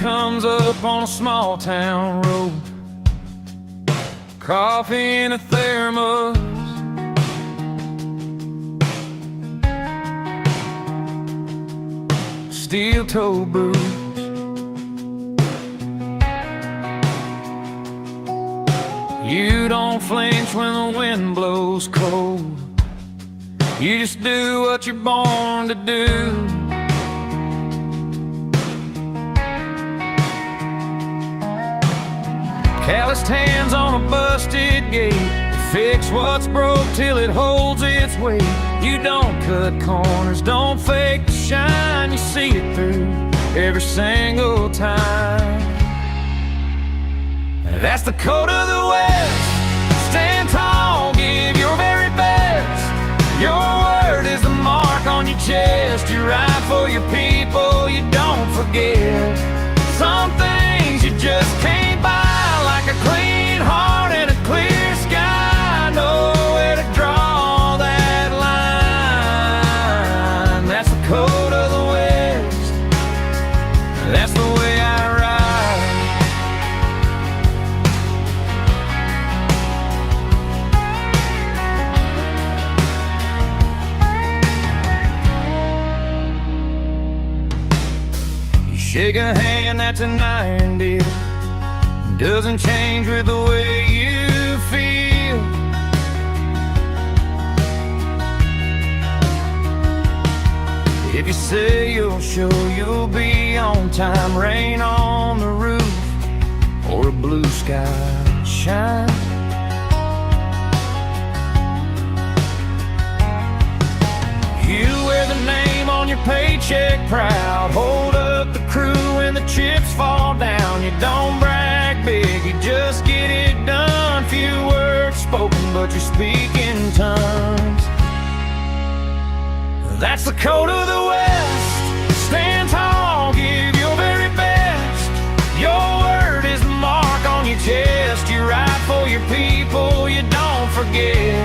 comes up on a small town road. Coffee in a thermos, steel-toe boots. You don't flinch when the wind blows cold. You just do what you're born to do. Calloused hands on a busted gate. Fix what's broke till it holds its weight. You don't cut corners, don't fake the shine. You see it through every single time. That's the code of the West. Stand tall, give your very best. Your word is the mark on your chest. You ride for your people, you don't forget. Some things you just can't buy, like a clean heart and a clear sky. Know where to draw that line. That's the code of the West. That's the way I ride. You shake a hand, that's an iron deal. Doesn't change with the way you feel. If you say you'll show, you'll be on time. Rain on the roof or a blue sky shine. You wear the name on your paycheck proud. Hold up the crew when the chips fall down. You don't brag big, you just get it done. Few words spoken, but you speak in tongues. That's the code of the West. Stand tall, give your very best. Your word is the mark on your chest. You ride for your people, you don't forget.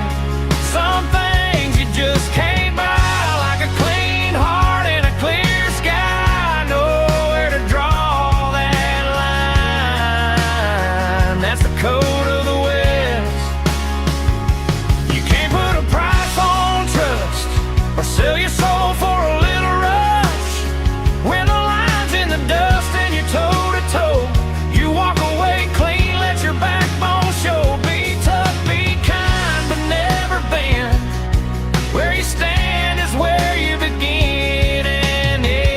Some things you just can't buy, like a clean heart and a clear sky. Know where to draw that line. That's the code of the West. You can't put a price on trust or sell your soul for a little rush. When the line's in the dust and you're toe to toe, you walk away clean, let your backbone show. Be tough, be kind, but never bend. Where you stand is where you begin and end.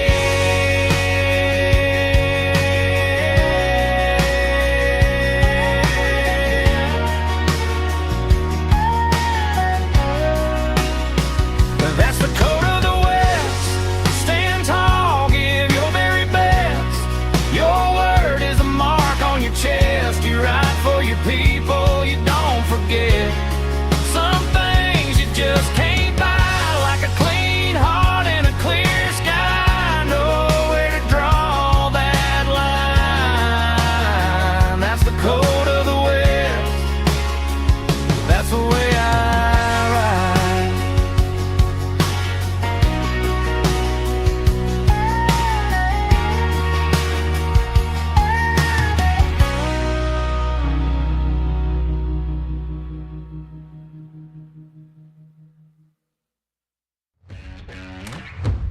That's the code of the West. Stand tall, give your very best. Your word is a mark on your chest. You ride for your people, you don't forget. Some things you just can't buy, like a clean heart and a clear sky. Know where to draw that line. That's the code of the West. That's the way I ride.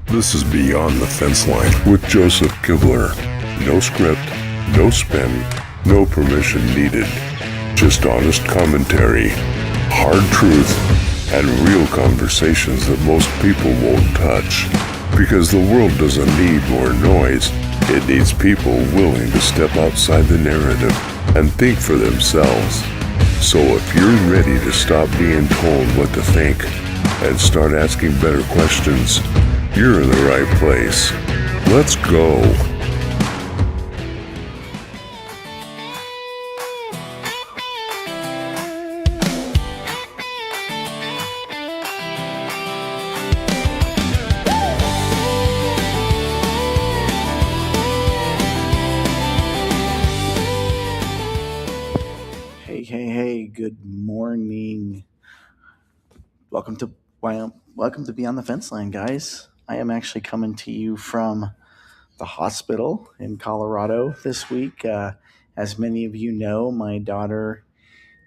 This is Beyond the Fence Line with Joseph Kibler. No script, no spin, no permission needed. Just honest commentary, hard truth, and real conversations that most people won't touch. Because the world doesn't need more noise. It needs people willing to step outside the narrative and think for themselves. So if you're ready to stop being told what to think and start asking better questions, you're in the right place. Let's go. Hey, good morning. Welcome to Beyond the Fence Line, guys. I am actually coming to you from the hospital in Colorado this week. As many of you know, my daughter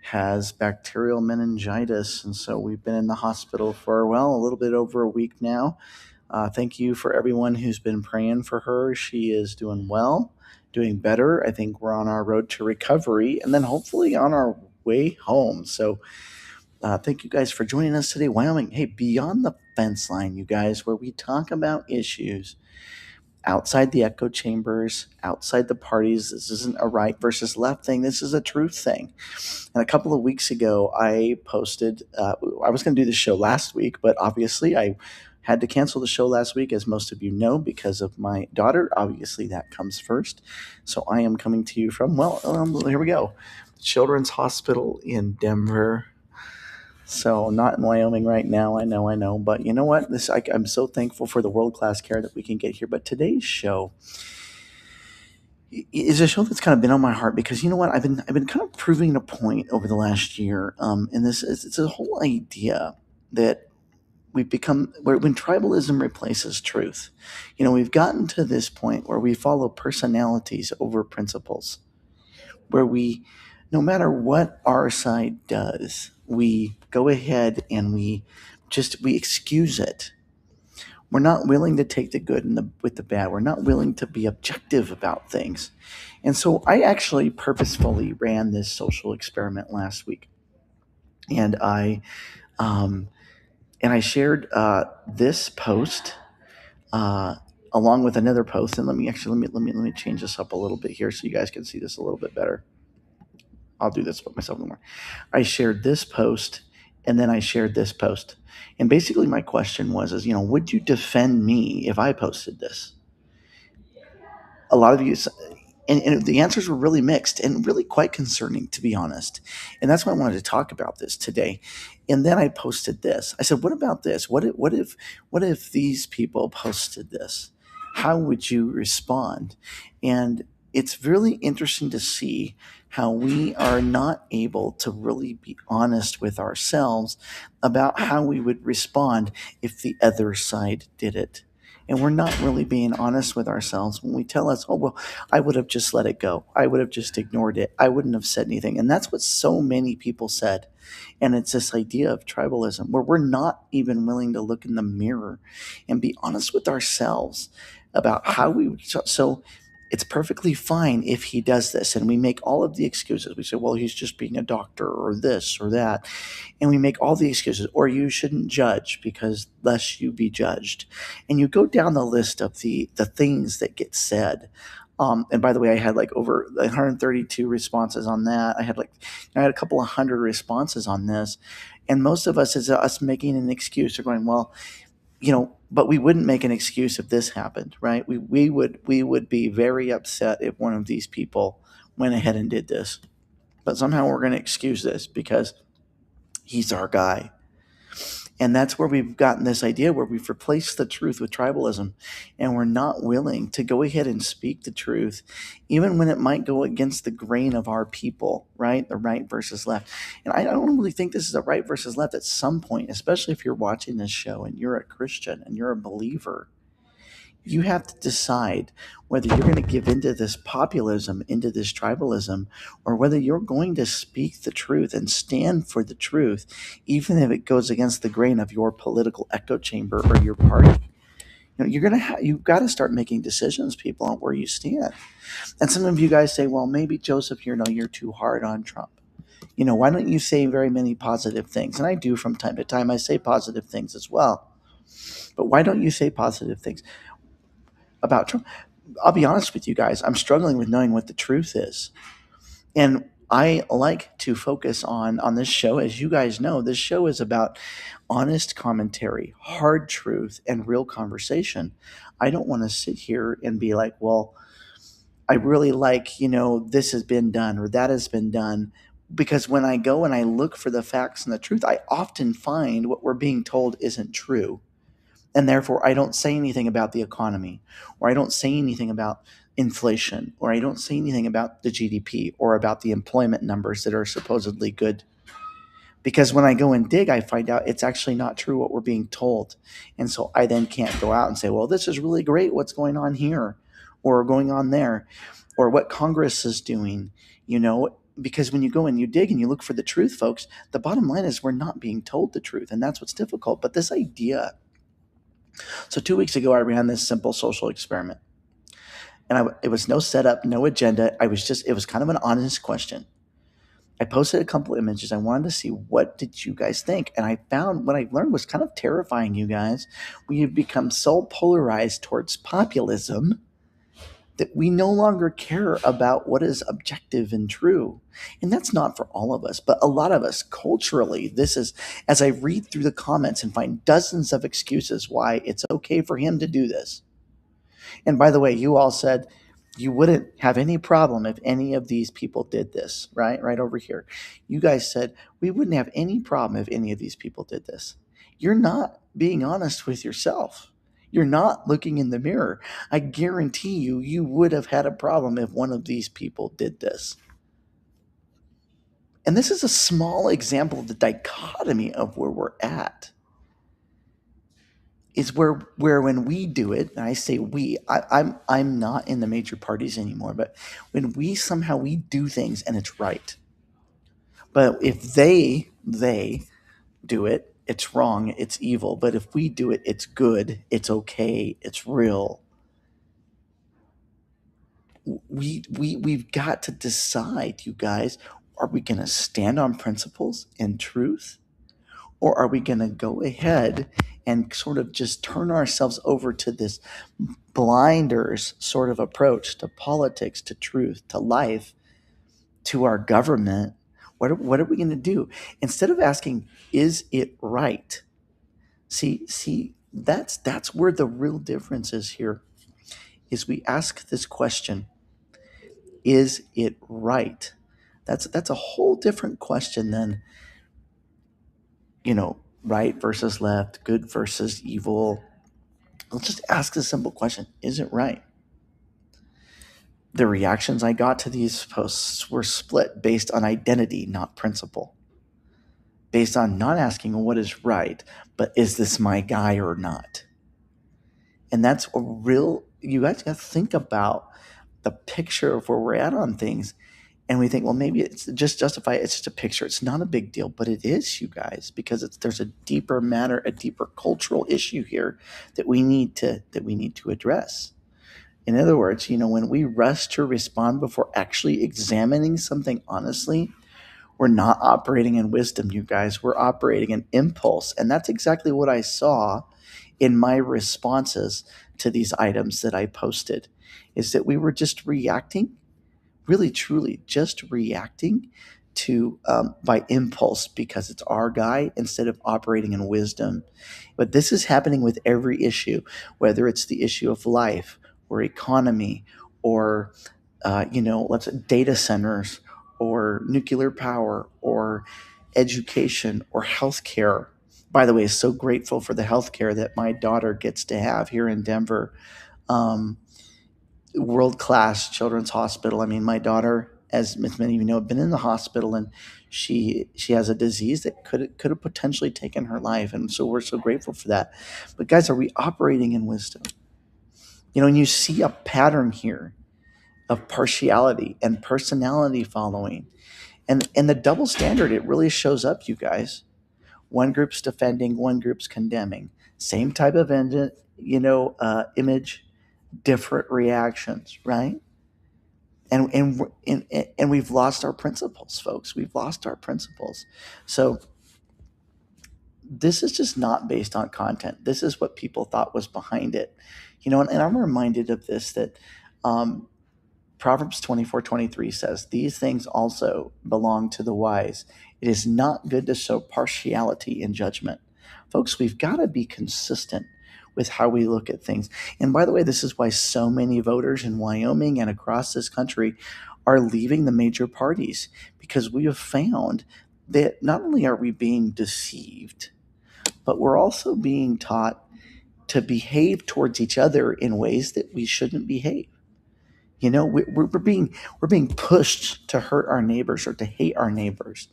has bacterial meningitis, and so we've been in the hospital for, well, a little bit over a week now. Thank you for everyone who's been praying for her. She is doing well, doing better. I think we're on our road to recovery and then hopefully on our way home. So thank you guys for joining us today. Wyoming, hey, Beyond the Fence Line, you guys, where we talk about issues outside the echo chambers, outside the parties. This isn't a right versus left thing. This is a truth thing. And a couple of weeks ago, I posted, I was going to do the show last week, but obviously I had to cancel the show last week, as most of you know, because of my daughter. Obviously, that comes first. So I am coming to you from, here we go, Children's Hospital in Denver. So not in Wyoming right now. I know. But you know what? I'm so thankful for the world-class care that we can get here. But today's show is a show that's kind of been on my heart because, you know what? I've been kind of proving a point over the last year. And it's a whole idea that we've become when tribalism replaces truth. You know, we've gotten to this point where we follow personalities over principles, where we, no matter what our side does, we go ahead and we excuse it. We're not willing to take the good with the bad. We're not willing to be objective about things. And so I actually purposefully ran this social experiment last week. And I shared this post along with another post. And let me change this up a little bit here so you guys can see this a little bit better. I'll do this for myself no more. I shared this post, and then I shared this post. And basically my question was, would you defend me if I posted this? A lot of you, and the answers were really mixed and really quite concerning, to be honest. And that's why I wanted to talk about this today. And then I posted this. I said, what about this? What if these people posted this? How would you respond? And it's really interesting to see how we are not able to really be honest with ourselves about how we would respond if the other side did it. And we're not really being honest with ourselves when we tell us, oh, well, I would have just let it go. I would have just ignored it. I wouldn't have said anything. And that's what so many people said. And it's this idea of tribalism where we're not even willing to look in the mirror and be honest with ourselves about how we would. So it's perfectly fine if he does this. And we make all of the excuses. We say, well, he's just being a doctor or this or that. And we make all the excuses. Or you shouldn't judge because lest you be judged. And you go down the list of the things that get said. And by the way, I had like over 132 responses on that. I had a couple of hundred responses on this. And most of us is us making an excuse or going, well, but we wouldn't make an excuse if this happened, right? We would be very upset if one of these people went ahead and did this. But somehow we're going to excuse this because he's our guy. And that's where we've gotten this idea where we've replaced the truth with tribalism, and we're not willing to go ahead and speak the truth, even when it might go against the grain of our people, right? The right versus left. And I don't really think this is a right versus left at some point, especially if you're watching this show and you're a Christian and you're a believer. You have to decide whether you're going to give into this populism, into this tribalism, or whether you're going to speak the truth and stand for the truth, even if it goes against the grain of your political echo chamber or your party. You've got to start making decisions, people, on where you stand. And some of you guys say, well, maybe Joseph, you're too hard on Trump. Why don't you say very many positive things? And I do from time to time. I say positive things as well. But why don't you say positive things about Trump? I'll be honest with you guys. I'm struggling with knowing what the truth is. And I like to focus on this show. As you guys know, this show is about honest commentary, hard truth, and real conversation. I don't want to sit here and be like, well, I really like, this has been done or that has been done. Because when I go and I look for the facts and the truth, I often find what we're being told isn't true. And therefore, I don't say anything about the economy, or I don't say anything about inflation, or I don't say anything about the GDP or about the employment numbers that are supposedly good. Because when I go and dig, I find out it's actually not true what we're being told. And so I then can't go out and say, well, this is really great. What's going on here? or going on there, or what Congress is doing, because when you go and you dig and you look for the truth, folks, the bottom line is we're not being told the truth, and that's what's difficult. But this idea, so 2 weeks ago, I ran this simple social experiment, and it was no setup, no agenda. It was kind of an honest question. I posted a couple images. I wanted to see, what did you guys think? And I found what I learned was kind of terrifying, you guys. We have become so polarized towards populism that we no longer care about what is objective and true. And that's not for all of us, but a lot of us culturally, this is, as I read through the comments and find dozens of excuses why it's okay for him to do this. And by the way, you all said you wouldn't have any problem if any of these people did this, right? Right over here. You guys said we wouldn't have any problem if any of these people did this. You're not being honest with yourself. You're not looking in the mirror. I guarantee you would have had a problem if one of these people did this. And this is a small example of the dichotomy of where we're at. Is where when we do it, and I say we, I'm not in the major parties anymore, but when we do things and it's right. But if they do it, it's wrong, it's evil. But if we do it, it's good, it's okay, it's real. We've got to decide, you guys, are we going to stand on principles and truth? Or are we going to go ahead and sort of just turn ourselves over to this blinders sort of approach to politics, to truth, to life, to our government? What are we going to do? Instead of asking, is it right? See, that's where the real difference is here, is we ask this question, is it right? That's a whole different question than, right versus left, good versus evil. Let's just ask the simple question, is it right? The reactions I got to these posts were split based on identity, not principle. Based on not asking what is right, but is this my guy or not? And that's you guys got to think about the picture of where we're at on things. And we think, well, maybe it's just justify it. It's just a picture. It's not a big deal, but it is, you guys, because there's a deeper matter, a deeper cultural issue here that we need to address. In other words, when we rush to respond before actually examining something honestly, we're not operating in wisdom, you guys. We're operating in impulse. And that's exactly what I saw in my responses to these items that I posted, is that we were just reacting, really truly just reacting to by impulse, because it's our guy, instead of operating in wisdom. But this is happening with every issue, whether it's the issue of life or economy or data centers or nuclear power or education or healthcare. By the way, so grateful for the healthcare that my daughter gets to have here in Denver. World-class children's hospital. I mean, my daughter, as many of you know, have been in the hospital, and she has a disease that could have potentially taken her life, and so we're so grateful for that. But guys, are we operating in wisdom? And you see a pattern here of partiality and personality following, and the double standard, it really shows up, you guys. One group's defending, one group's condemning. Same type of image, different reactions, right? And we've lost our principles, folks. We've lost our principles. So this is just not based on content. This is what people thought was behind it, and I'm reminded of this, that Proverbs 24:23 says, "These things also belong to the wise. It is not good to show partiality in judgment." Folks, we've got to be consistent with how we look at things. And by the way, this is why so many voters in Wyoming and across this country are leaving the major parties, because we have found that not only are we being deceived, but we're also being taught to behave towards each other in ways that we shouldn't behave. We're being pushed to hurt our neighbors or to hate our neighbors.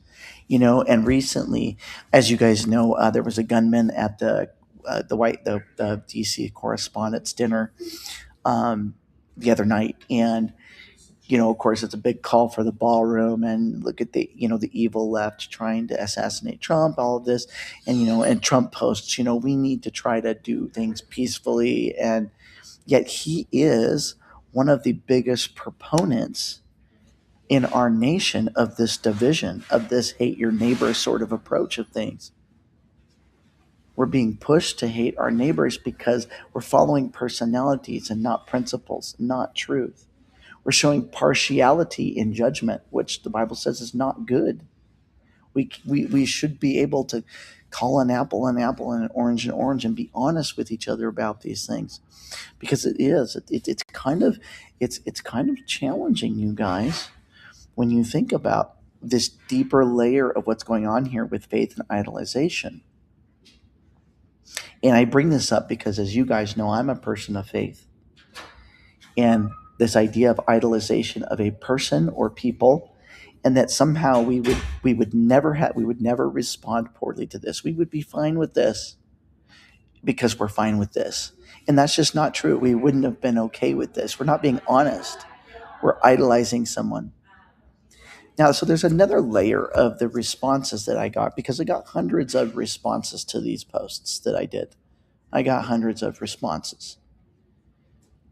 And recently, as you guys know, there was a gunman at the DC correspondents' dinner. the other night, and of course, it's a big call for the ballroom, and look at the evil left trying to assassinate Trump, all of this, and Trump posts, we need to try to do things peacefully, and yet he is one of the biggest proponents in our nation of this division, of this hate your neighbor sort of approach of things. We're being pushed to hate our neighbors because we're following personalities and not principles, not truth. We're showing partiality in judgment, which the Bible says is not good. We should be able to call an apple and an orange, and be honest with each other about these things, because it's kind of challenging, you guys, when you think about this deeper layer of what's going on here with faith and idolization. And I bring this up because, as you guys know, I'm a person of faith. And this idea of idolization of a person or people, and that somehow we would never respond poorly to this. We would be fine with this because we're fine with this. And that's just not true. We wouldn't have been okay with this. We're not being honest. We're idolizing someone. Now, so there's another layer of the responses that I got, because I got hundreds of responses to these posts that I did. I got hundreds of responses.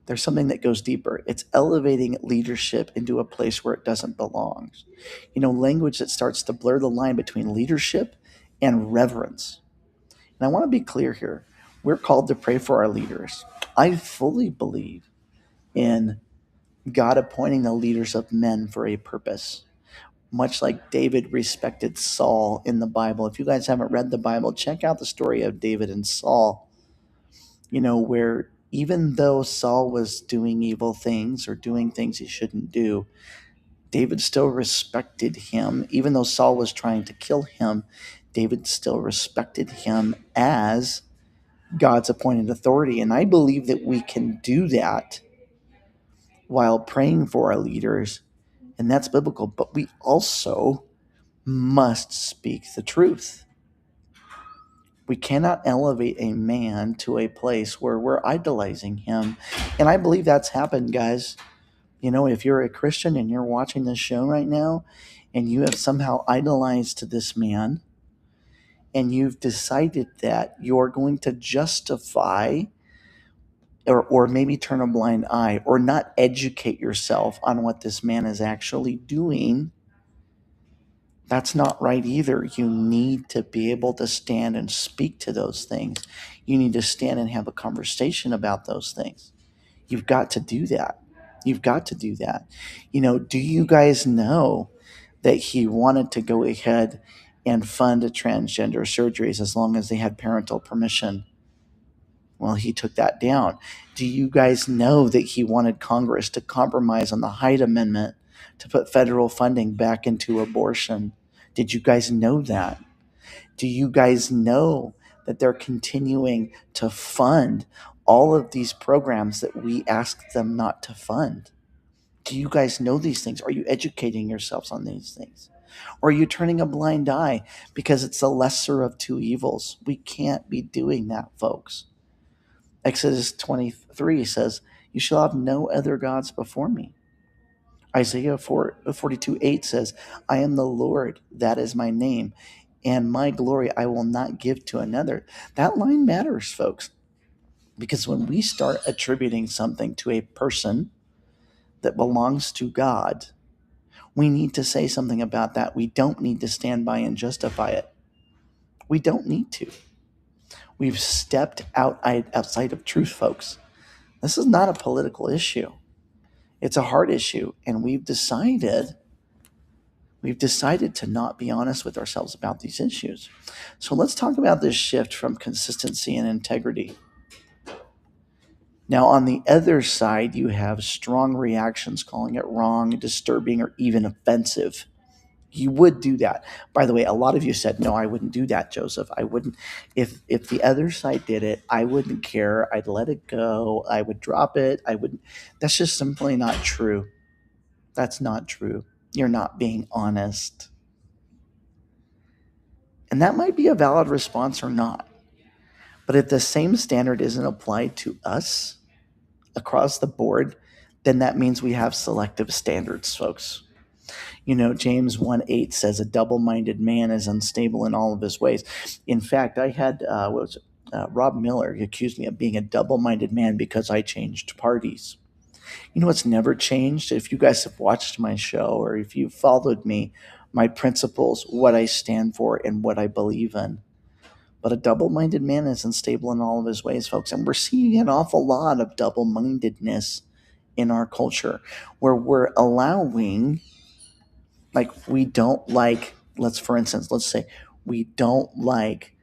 There's something that goes deeper. It's elevating leadership into a place where it doesn't belong. Language that starts to blur the line between leadership and reverence. And I want to be clear here. We're called to pray for our leaders. I fully believe in God appointing the leaders of men for a purpose, much like David respected Saul in the Bible. If you guys haven't read the Bible, check out the story of David and Saul, where even though Saul was doing evil things or doing things he shouldn't do, David still respected him. Even though Saul was trying to kill him, David still respected him as God's appointed authority. And I believe that we can do that while praying for our leaders, and that's biblical. But we also must speak the truth. We cannot elevate a man to a place where we're idolizing him. And I believe that's happened, guys. If you're a Christian and you're watching this show right now and you have somehow idolized this man, and you've decided that you're going to justify or maybe turn a blind eye or not educate yourself on what this man is actually doing, that's not right either. You need to be able to stand and speak to those things. You need to stand and have a conversation about those things. You've got to do that. You've got to do that. Do you guys know that he wanted to go ahead and fund transgender surgeries as long as they had parental permission? Well, he took that down. Do you guys know that he wanted Congress to compromise on the Hyde Amendment to put federal funding back into abortion? Did you guys know that? Do you guys know that they're continuing to fund all of these programs that we asked them not to fund? Do you guys know these things? Are you educating yourselves on these things? Or are you turning a blind eye because it's the lesser of two evils? We can't be doing that, folks. Exodus 23 says, "You shall have no other gods before me." Isaiah 42:8 says, "I am the Lord, that is my name, and my glory I will not give to another." That line matters, folks, because when we start attributing something to a person that belongs to God, we need to say something about that. We don't need to stand by and justify it. We don't need to. We've stepped outside of truth, folks. This is not a political issue. It's a heart issue, and we've decided to not be honest with ourselves about these issues. So let's talk about this shift from consistency and integrity. Now, on the other side, you have strong reactions calling it wrong, disturbing, or even offensive. You would do that. By the way, a lot of you said, "No, I wouldn't do that, Joseph. I wouldn't. If the other side did it, I wouldn't care. I'd let it go. I would drop it. I wouldn't." That's just simply not true. That's not true. You're not being honest. And that might be a valid response or not. But if the same standard isn't applied to us across the board, then that means we have selective standards, folks. James 1:8 says a double-minded man is unstable in all of his ways. In fact, I had Rob Miller accused me of being a double-minded man because I changed parties. You know what's never changed? If you guys have watched my show or if you've followed me, my principles, what I stand for, and what I believe in. But a double-minded man is unstable in all of his ways, folks. And we're seeing an awful lot of double-mindedness in our culture where we're allowing, like, we don't like, let's say, we don't like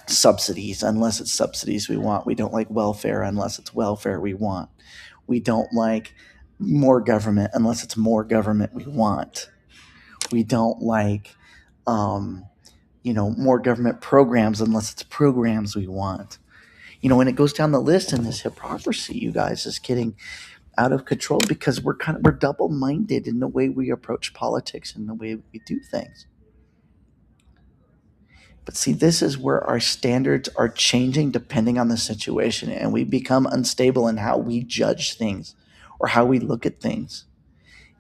subsidies unless it's subsidies we want. We don't like welfare unless it's welfare we want. We don't like more government unless it's more government we want. We don't like, more government programs unless it's programs we want. When it goes down the list, and this hypocrisy, you guys, is getting out of control because we're double-minded in the way we approach politics and the way we do things. But see, this is where our standards are changing depending on the situation, and we become unstable in how we judge things or how we look at things.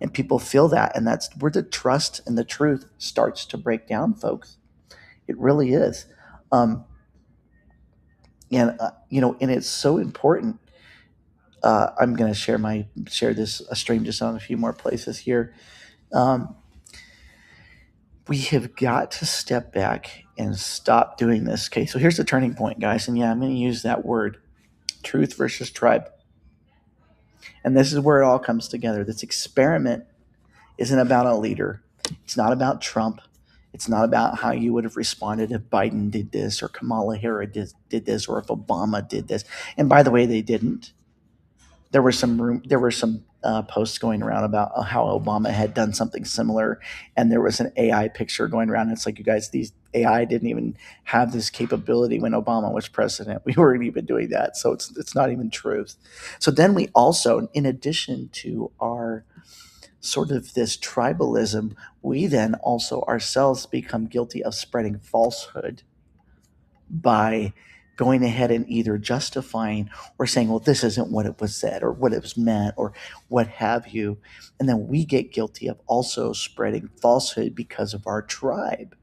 And people feel that, and that's where the trust and the truth starts to break down, folks. It really is. And it's so important. I'm going to stream this on a few more places here. We have got to step back and stop doing this. Okay, so here's the turning point, guys. And yeah, I'm going to use that word, truth versus tribe. And this is where it all comes together. This experiment isn't about a leader. It's not about Trump. It's not about how you would have responded if Biden did this or Kamala Harris did this or if Obama did this. And by the way, they didn't. There were some posts going around about how Obama had done something similar, and there was an AI picture going around. It's like, you guys, these AI didn't even have this capability when Obama was president. We weren't even doing that, so it's not even truth. So then we also, in addition to our sort of this tribalism, we then also ourselves become guilty of spreading falsehood by going ahead and either justifying or saying, well, this isn't what it was said or what it was meant or what have you. And then we get guilty of also spreading falsehood because of our tribe.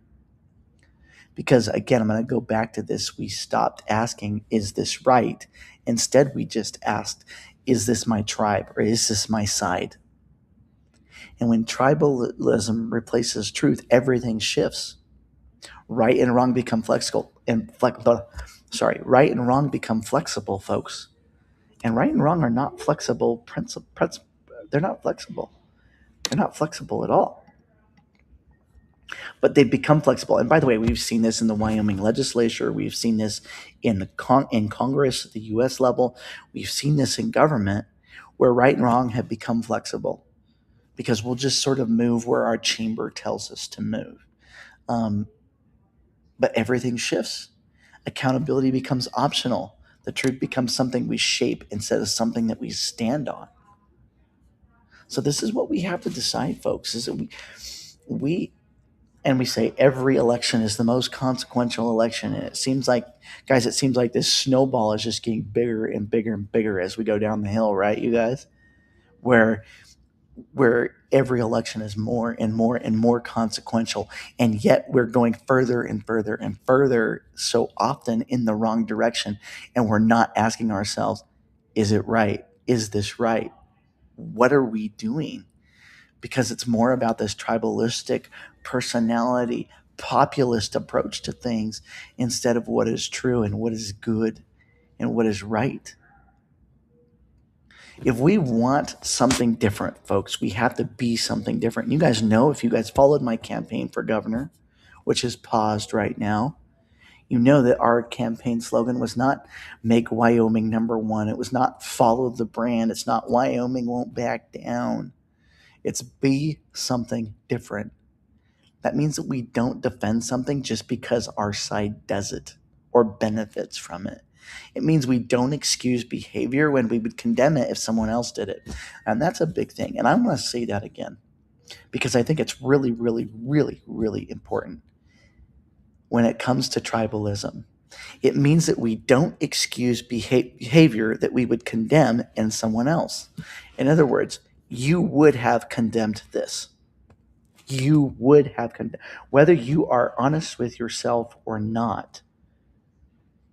Because again, I'm going to go back to this. We stopped asking, is this right? Instead, we just asked, is this my tribe or is this my side? And when tribalism replaces truth, everything shifts. Right and wrong become flexible right and wrong become flexible, folks. And right and wrong are not flexible they're not flexible. They're not flexible at all. But they become flexible. And by the way, we've seen this in the Wyoming legislature. We've seen this in Congress at the U.S. level. We've seen this in government where right and wrong have become flexible because we'll just sort of move where our chamber tells us to move. But everything shifts. Accountability becomes optional. The truth becomes something we shape instead of something that we stand on. So this is what we have to decide, folks, is that we say every election is the most consequential election. And it seems like this snowball is just getting bigger and bigger and bigger as we go down the hill, right, you guys? Where every election is more and more and more consequential, and yet we're going further and further and further so often in the wrong direction, and we're not asking ourselves, is it right? Is this right? What are we doing? Because it's more about this tribalistic personality, populist approach to things instead of what is true and what is good and what is right. If we want something different, folks, we have to be something different. You guys know, if you guys followed my campaign for governor, which is paused right now, you know that our campaign slogan was not make Wyoming number one. It was not follow the brand. It's not Wyoming won't back down. It's be something different. That means that we don't defend something just because our side does it or benefits from it. It means we don't excuse behavior when we would condemn it if someone else did it. And that's a big thing. And I want to say that again because I think it's really, really, really, really important when it comes to tribalism. It means that we don't excuse behavior that we would condemn in someone else. In other words, you would have condemned this. You would have condemned, whether you are honest with yourself or not,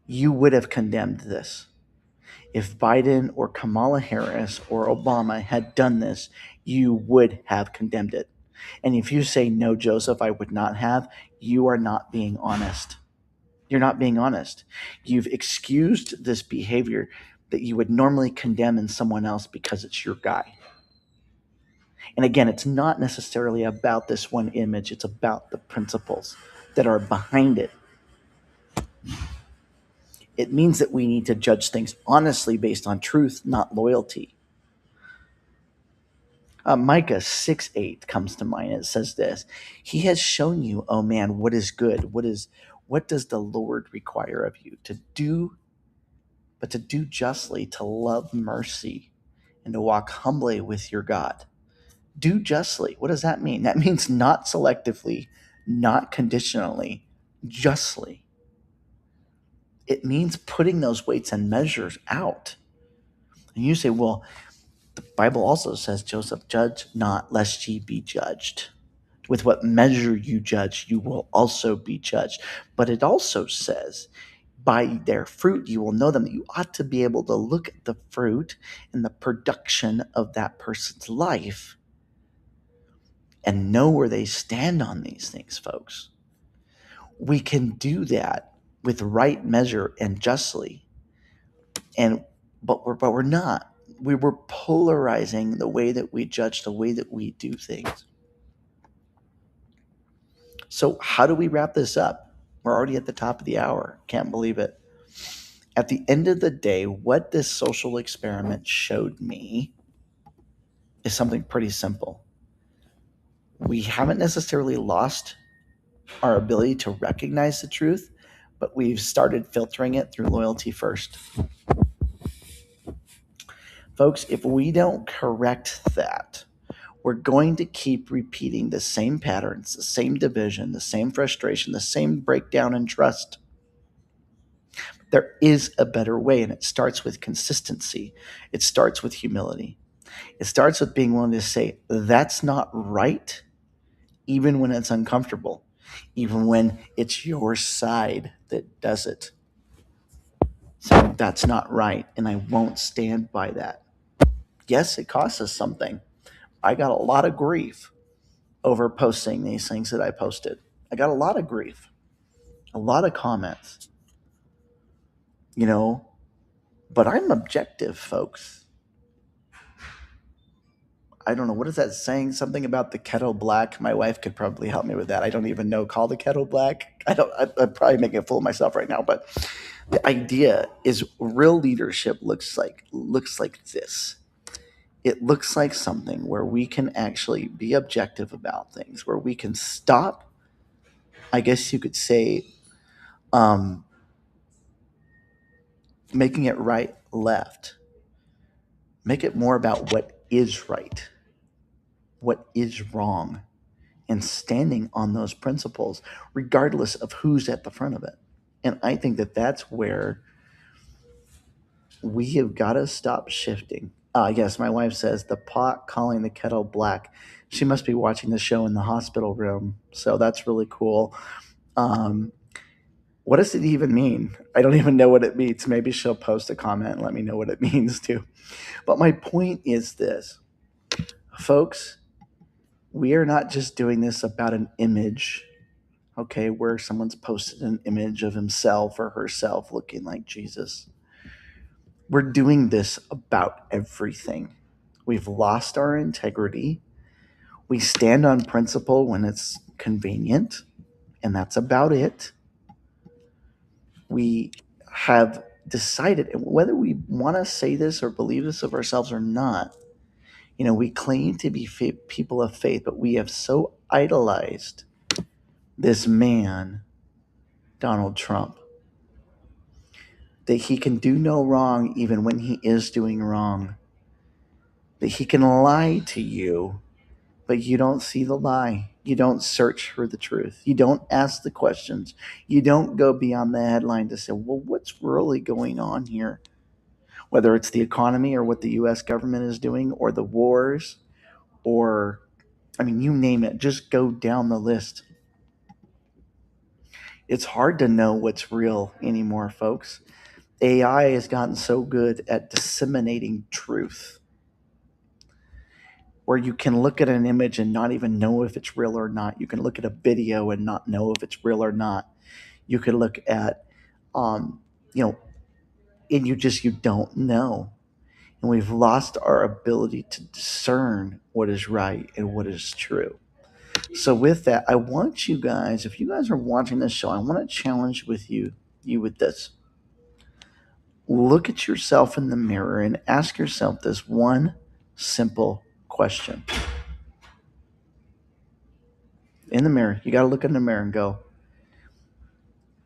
you would have condemned this. If Biden or Kamala Harris or Obama had done this, you would have condemned it. And if you say, no, Joseph, I would not have, you are not being honest. You're not being honest. You've excused this behavior that you would normally condemn in someone else because it's your guy. And again, it's not necessarily about this one image, it's about the principles that are behind it. It means that we need to judge things honestly based on truth, not loyalty. Micah 6:8 comes to mind. It says this: He has shown you, oh man, what is good. What does the Lord require of you? To do justly, to love mercy, and to walk humbly with your God. Do justly. What does that mean? That means not selectively, not conditionally, justly. It means putting those weights and measures out. And you say, well, the Bible also says, Joseph, judge not lest ye be judged. With what measure you judge, you will also be judged. But it also says, by their fruit you will know them. You ought to be able to look at the fruit and the production of that person's life and know where they stand on these things, folks. We can do that with right measure and justly. But we're not. We were polarizing the way that we judge, the way that we do things. So how do we wrap this up? We're already at the top of the hour. Can't believe it. At the end of the day, what this social experiment showed me is something pretty simple. We haven't necessarily lost our ability to recognize the truth, but we've started filtering it through loyalty first. Folks, if we don't correct that, we're going to keep repeating the same patterns, the same division, the same frustration, the same breakdown in trust. There is a better way, and it starts with consistency. It starts with humility. It starts with being willing to say, that's not right, even when it's uncomfortable, even when it's your side that does it. So that's not right, and I won't stand by that. Yes, it costs us something. I got a lot of grief over posting these things that I posted. I got a lot of grief, a lot of comments, but I'm objective, folks. I don't know. What is that saying? Something about the kettle black. My wife could probably help me with that. I don't even know. Call the kettle black. I'm probably making a fool of myself right now. But the idea is real leadership looks like this. It looks like something where we can actually be objective about things, where we can stop, I guess you could say, making it right, left. Make it more about what is right, what is wrong, and standing on those principles, regardless of who's at the front of it. And I think that that's where we have got to stop shifting. Yes, my wife says the pot calling the kettle black. She must be watching the show in the hospital room. So that's really cool. What does it even mean? I don't even know what it means. Maybe she'll post a comment and let me know what it means too. But my point is this, folks, we are not just doing this about an image, okay, where someone's posted an image of himself or herself looking like Jesus. We're doing this about everything. We've lost our integrity. We stand on principle when it's convenient, and that's about it. We have decided, whether we want to say this or believe this of ourselves or not, we claim to be people of faith, but we have so idolized this man, Donald Trump, that he can do no wrong even when he is doing wrong, that he can lie to you, but you don't see the lie. You don't search for the truth. You don't ask the questions. You don't go beyond the headline to say, well, what's really going on here? Whether it's the economy or what the U.S. government is doing or the wars or, I mean, you name it, just go down the list. It's hard to know what's real anymore, folks. AI has gotten so good at disseminating truth where you can look at an image and not even know if it's real or not. You can look at a video and not know if it's real or not. You could look at, you know, and you don't know. And we've lost our ability to discern what is right and what is true. So with that, I want you guys, if you guys are watching this show, I want to challenge you with this. Look at yourself in the mirror and ask yourself this one simple question. In the mirror, you got to look in the mirror and go,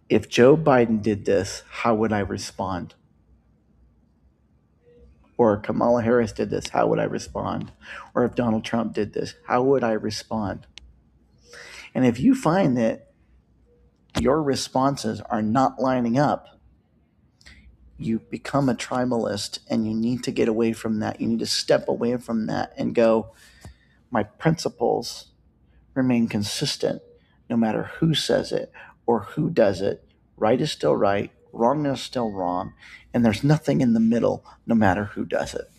if Joe Biden did this, how would I respond? Or Kamala Harris did this, how would I respond? Or if Donald Trump did this, how would I respond? And if you find that your responses are not lining up, you become a tribalist and you need to get away from that. You need to step away from that and go, my principles remain consistent no matter who says it or who does it. Right is still right, wrong is still wrong, and there's nothing in the middle no matter who does it.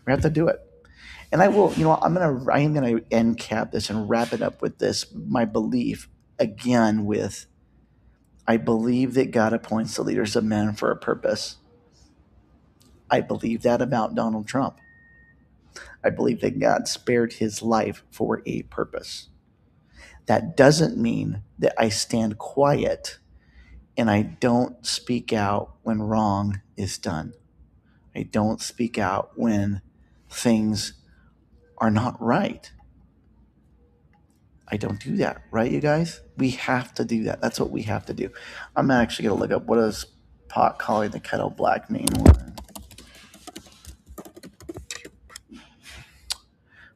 We have to do it. And I will, I am gonna end cap this and wrap it up with this, my belief again with I believe that God appoints the leaders of men for a purpose. I believe that about Donald Trump. I believe that God spared his life for a purpose. That doesn't mean that I stand quiet and I don't speak out when wrong is done. I don't speak out when things are not right. I don't do that, right, you guys? We have to do that. That's what we have to do. I'm actually going to look up what does pot calling the kettle black mean.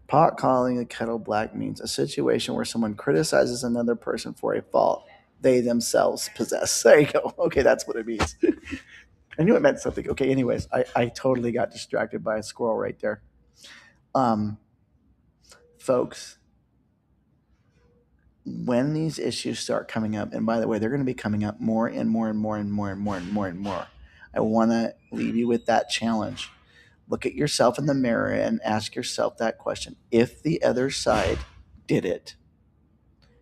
Pot calling the kettle black means a situation where someone criticizes another person for a fault they themselves possess. There you go. Okay, that's what it means. I knew it meant something. Okay, anyways, I totally got distracted by a squirrel right there. Folks, when these issues start coming up, and by the way, they're going to be coming up more and more and more and more and more and more and more. I want to leave you with that challenge. Look at yourself in the mirror and ask yourself that question. If the other side did it,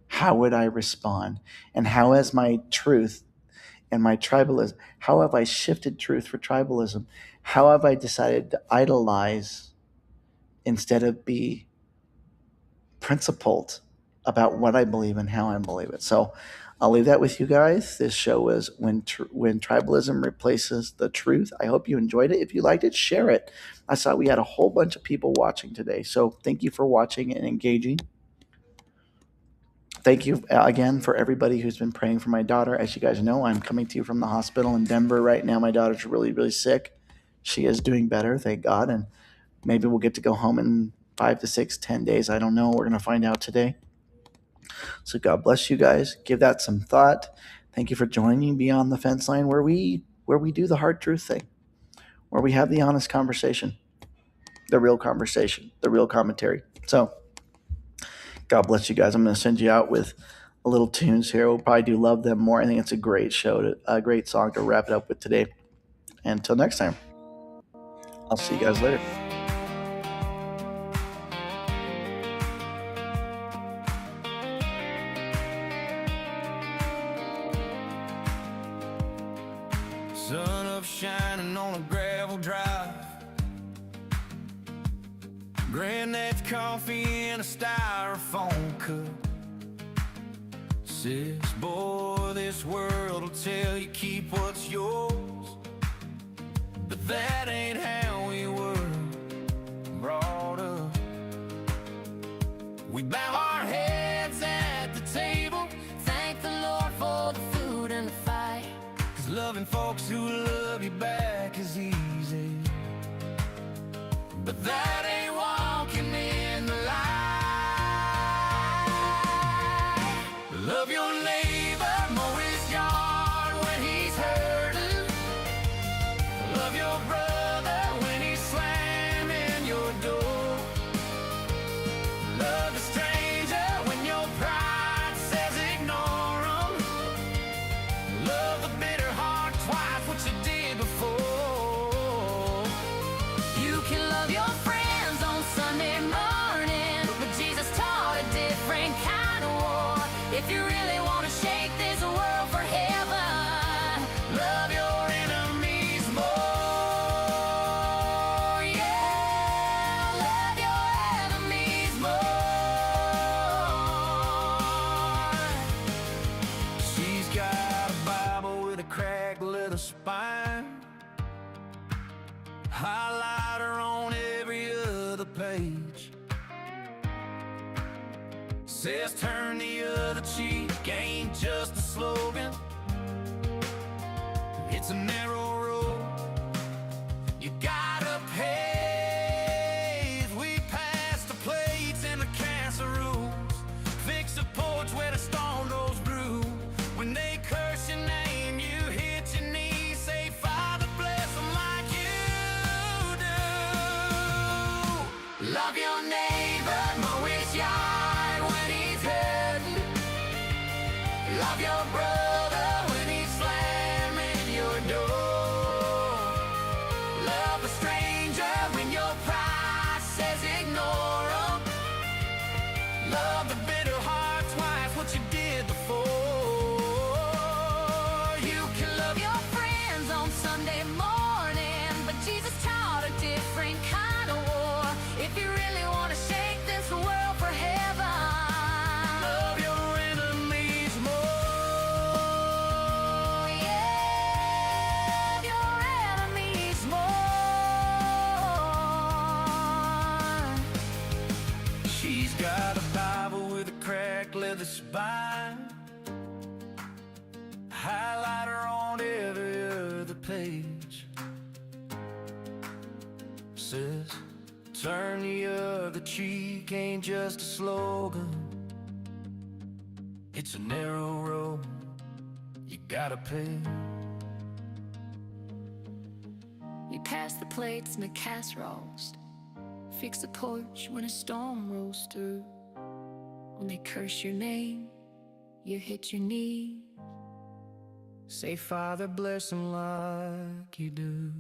how would I respond? And how has my truth and my tribalism, how have I shifted truth for tribalism? How have I decided to idolize instead of be principled about what I believe and how I believe it? So I'll leave that with you guys. This show is when tribalism replaces the truth. I hope you enjoyed it. If you liked it, share it. I saw we had a whole bunch of people watching today. So thank you for watching and engaging. Thank you again for everybody who's been praying for my daughter. As you guys know, I'm coming to you from the hospital in Denver right now. My daughter's really, really sick. She is doing better, thank God. And maybe we'll get to go home in 5 to 6, 10 days. I don't know. We're going to find out today. So God bless you guys. Give that some thought. Thank you for joining Beyond the Fence Line, where we do the hard truth thing, where we have the honest conversation, the real conversation, the real commentary. So God bless you guys. I'm going to send you out with a little tunes here. We'll probably do Love Them More. I think it's a great show, a great song to wrap it up with today. And until next time, I'll see you guys later. Sun up shining on a gravel drive, granddad's coffee in a styrofoam cup. Says, boy, this world will tell you keep what's yours, but that ain't how we were brought up. We bow our heads at the table, thank the Lord for the food and the fight, 'cause loving folks who love you back is easy, but that ain't walking in the light. with a spine, highlighter on every other page. Says turn the other cheek, ain't just a slogan. It's a narrow road you gotta pave. We pass the plates and the casseroles, fix a porch where the storm goes through. When they curse your name, you hit your knees, say, Father, bless them like you do. Love your neighbor, mow his yard when he's hurting. Love your brother when he's slamming your door. Love a stranger when your pride says ignore him. Love the bitter heart twice what you did before. You can love your friends on Sunday morning, but Jesus taught a different kind of war. If you really want to shake this world for heaven, love your enemies more. Yeah, your enemies more. She's got a Bible with a cracked leather spine, highlighter on every other page. Says, turn the other cheek, ain't just a slogan. It's a narrow road you gotta pay. You pass the plates and the casseroles, fix the porch when a storm rolls through. When they curse your name, you hit your knee, Say, Father, bless them like you do.